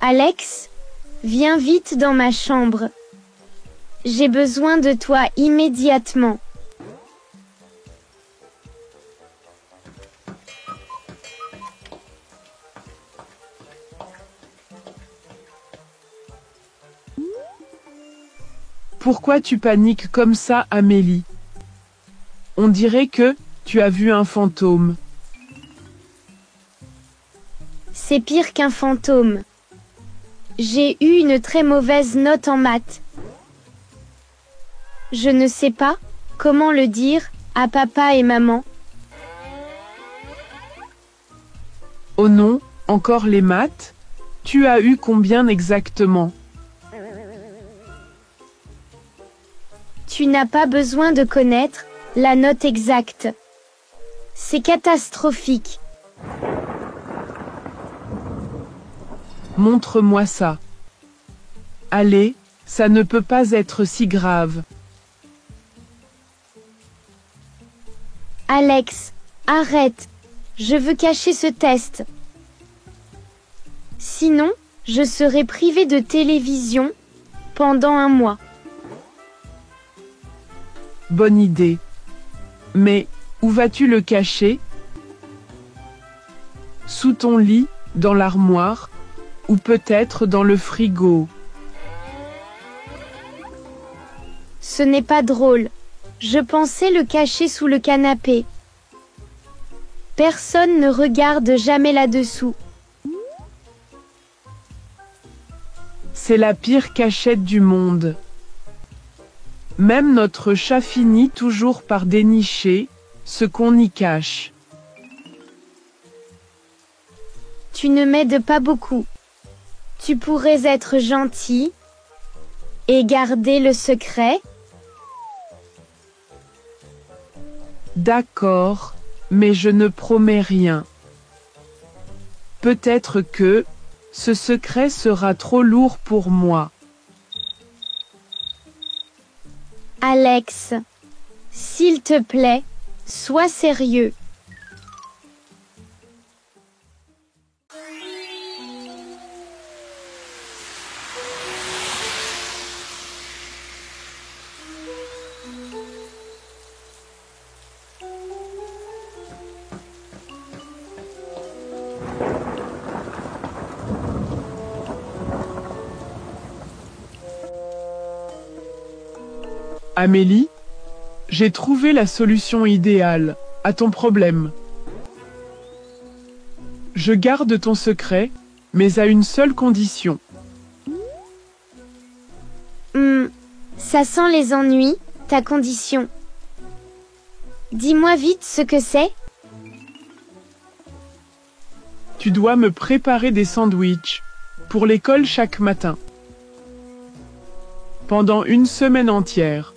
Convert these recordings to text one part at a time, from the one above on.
Alex, viens vite dans ma chambre. J'ai besoin de toi immédiatement. Pourquoi tu paniques comme ça, Amélie? On dirait que tu as vu un fantôme. C'est pire qu'un fantôme. J'ai eu une très mauvaise note en maths. Je ne sais pas comment le dire à papa et maman. Oh non, encore les maths? Tu as eu combien exactement? Tu n'as pas besoin de connaître la note exacte. C'est catastrophique. Montre-moi ça. Allez, ça ne peut pas être si grave. Alex, arrête. Je veux cacher ce test. Sinon, je serai privée de télévision pendant un mois. Bonne idée. Mais où vas-tu le cacher? Sous ton lit, dans l'armoire, ou peut-être dans le frigo? Ce n'est pas drôle. Je pensais le cacher sous le canapé. Personne ne regarde jamais là-dessous. C'est la pire cachette du monde. Même notre chat finit toujours par dénicher ce qu'on y cache. Tu ne m'aides pas beaucoup. Tu pourrais être gentil et garder le secret? D'accord, mais je ne promets rien. Peut-être que ce secret sera trop lourd pour moi. Alex, s'il te plaît, sois sérieux. Amélie, j'ai trouvé la solution idéale à ton problème. Je garde ton secret, mais à une seule condition. Ça sent les ennuis, ta condition. Dis-moi vite ce que c'est. Tu dois me préparer des sandwichs pour l'école chaque matin. Pendant une semaine entière.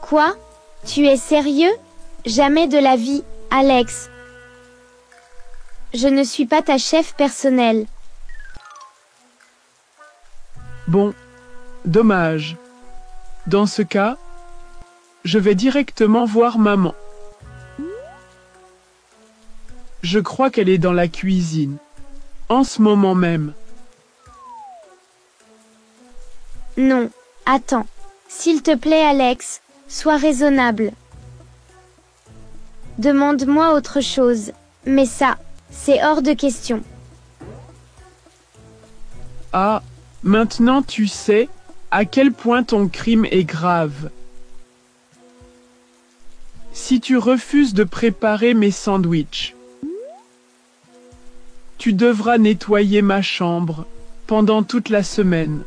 Quoi? Tu es sérieux? Jamais de la vie, Alex. Je ne suis pas ta chef personnelle. Bon, dommage. Dans ce cas, je vais directement voir maman. Je crois qu'elle est dans la cuisine. En ce moment même. Non, attends. S'il te plaît, Alex, sois raisonnable. Demande-moi autre chose. Mais ça, c'est hors de question. Ah, maintenant tu sais à quel point ton crime est grave. Si tu refuses de préparer mes sandwichs, tu devras nettoyer ma chambre pendant toute la semaine.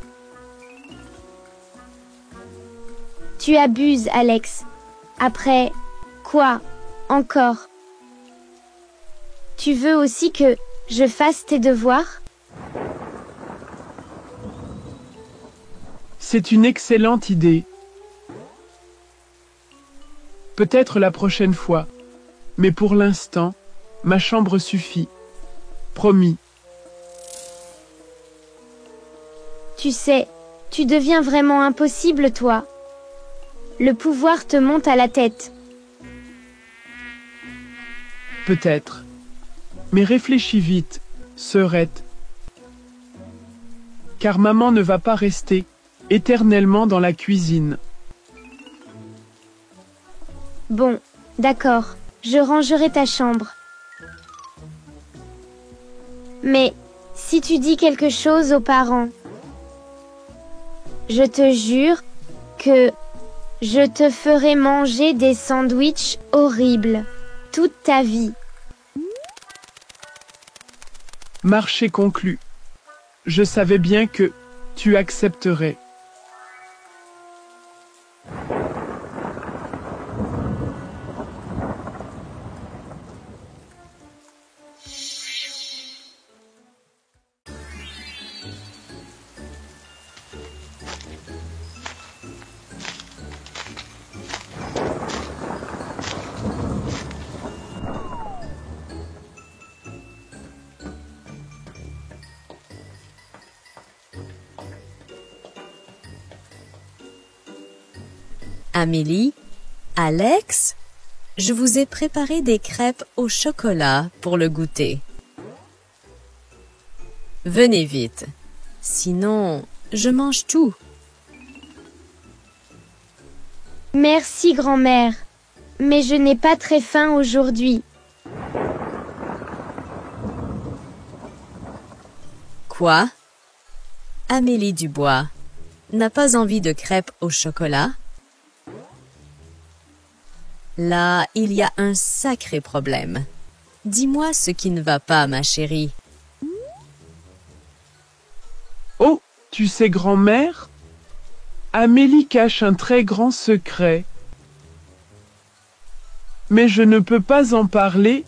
Tu abuses, Alex. Après, quoi, encore? Tu veux aussi que je fasse tes devoirs? C'est une excellente idée. Peut-être la prochaine fois, mais pour l'instant, ma chambre suffit. Promis. Tu sais, tu deviens vraiment impossible, toi. Le pouvoir te monte à la tête. Peut-être. Mais réfléchis vite, sœurette. Car maman ne va pas rester éternellement dans la cuisine. Bon, d'accord, je rangerai ta chambre. Mais, si tu dis quelque chose aux parents, je te jure que je te ferai manger des sandwichs horribles toute ta vie. Marché conclu. Je savais bien que tu accepterais. Amélie, Alex, je vous ai préparé des crêpes au chocolat pour le goûter. Venez vite, sinon je mange tout. Merci grand-mère, mais je n'ai pas très faim aujourd'hui. Quoi? Amélie Dubois n'a pas envie de crêpes au chocolat? Là, il y a un sacré problème. Dis-moi ce qui ne va pas, ma chérie. Oh, tu sais, grand-mère? Amélie cache un très grand secret. Mais je ne peux pas en parler.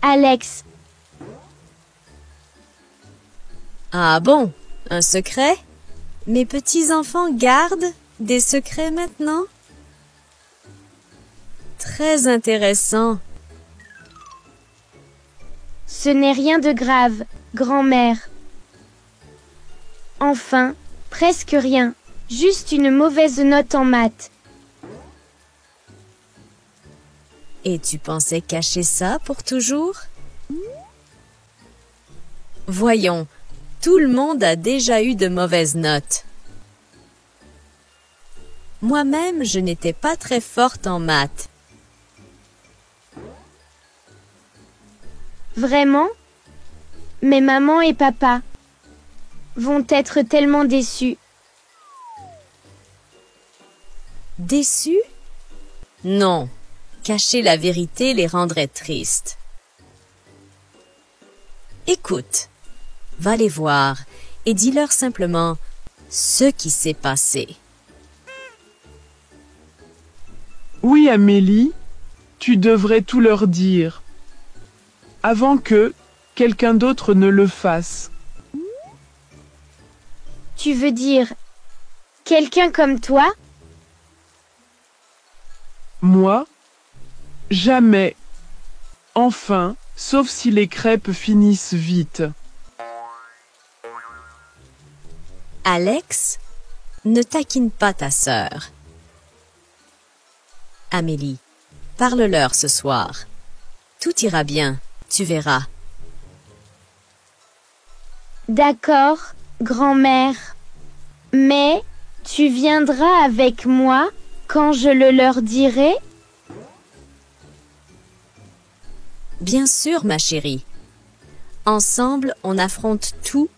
Alex, Ah bon, un secret? Mes petits-enfants gardent des secrets maintenant? Très intéressant. ce n'est rien de grave, grand-mère. Enfin, presque rien, juste une mauvaise note en maths. Et tu pensais cacher ça pour toujours? Voyons, tout le monde a déjà eu de mauvaises notes. Moi-même, je n'étais pas très forte en maths. Vraiment? Mais maman et papa vont être tellement déçus. Déçus? Non, cacher la vérité les rendrait tristes. Écoute, va les voir et dis-leur simplement ce qui s'est passé. Oui, Amélie, tu devrais tout leur dire. Avant que quelqu'un d'autre ne le fasse. Tu veux dire quelqu'un comme toi? Moi? Jamais. Enfin, sauf si les crêpes finissent vite. Alex, ne taquine pas ta sœur. Amélie, parle-leur ce soir. Tout ira bien, tu verras. D'accord, grand-mère. Mais tu viendras avec moi quand je le leur dirai? Bien sûr, ma chérie. Ensemble, on affronte tout,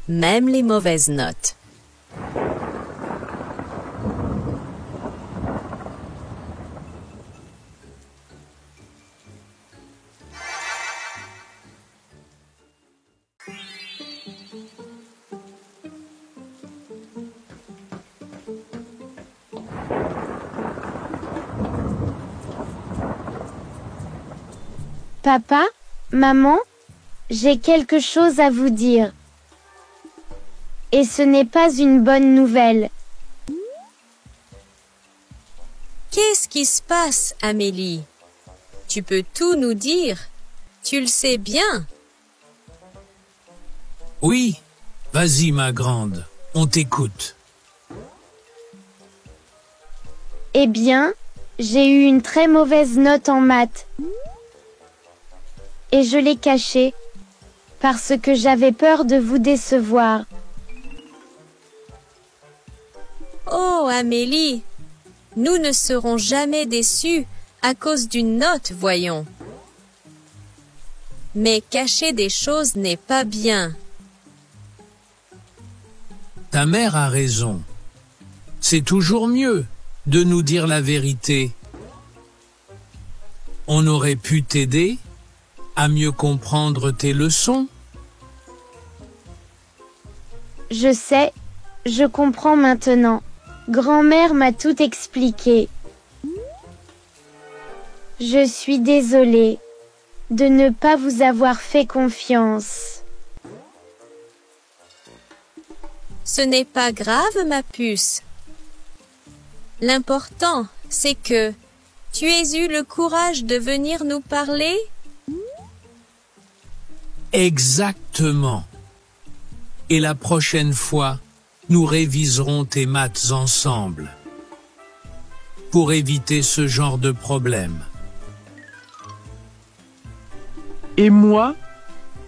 même les mauvaises notes. Papa, maman, j'ai quelque chose à vous dire. Et ce n'est pas une bonne nouvelle. Qu'est-ce qui se passe, Amélie? Tu peux tout nous dire. Tu le sais bien. Oui, vas-y ma grande, on t'écoute. Eh bien, J'ai eu une très mauvaise note en maths. Et je l'ai cachée. Parce que j'avais peur de vous décevoir. Oh, Amélie, nous ne serons jamais déçus à cause d'une note, voyons. Mais cacher des choses n'est pas bien. Ta mère a raison. C'est toujours mieux de nous dire la vérité. On aurait pu t'aider à mieux comprendre tes leçons. Je sais, je comprends maintenant. Grand-mère m'a tout expliqué. Je suis désolée de ne pas vous avoir fait confiance. Ce n'est pas grave, ma puce. L'important, c'est que tu aies eu le courage de venir nous parler. Exactement. Et la prochaine fois, nous réviserons tes maths ensemble pour éviter ce genre de problème. Et moi,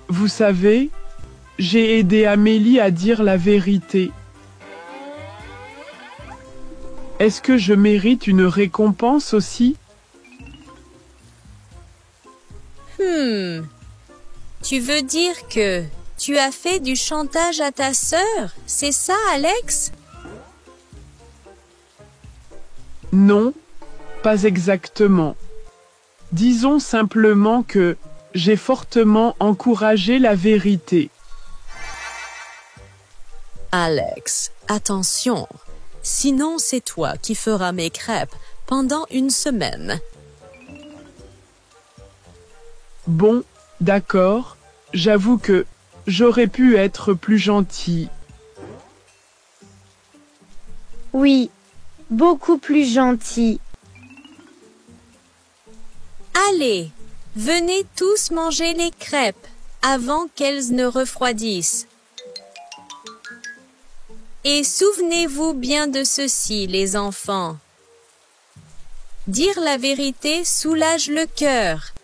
vous savez, j'ai aidé Amélie à dire la vérité. Est-ce que je mérite une récompense aussi? Tu veux dire que tu as fait du chantage à ta sœur, c'est ça, Alex? Non, pas exactement. Disons simplement que j'ai fortement encouragé la vérité. Alex, attention. Sinon, c'est toi qui feras mes crêpes pendant une semaine. Bon, d'accord, j'avoue que j'aurais pu être plus gentil. Oui, beaucoup plus gentil. Allez, venez tous manger les crêpes avant qu'elles ne refroidissent. Et souvenez-vous bien de ceci, les enfants. Dire la vérité soulage le cœur.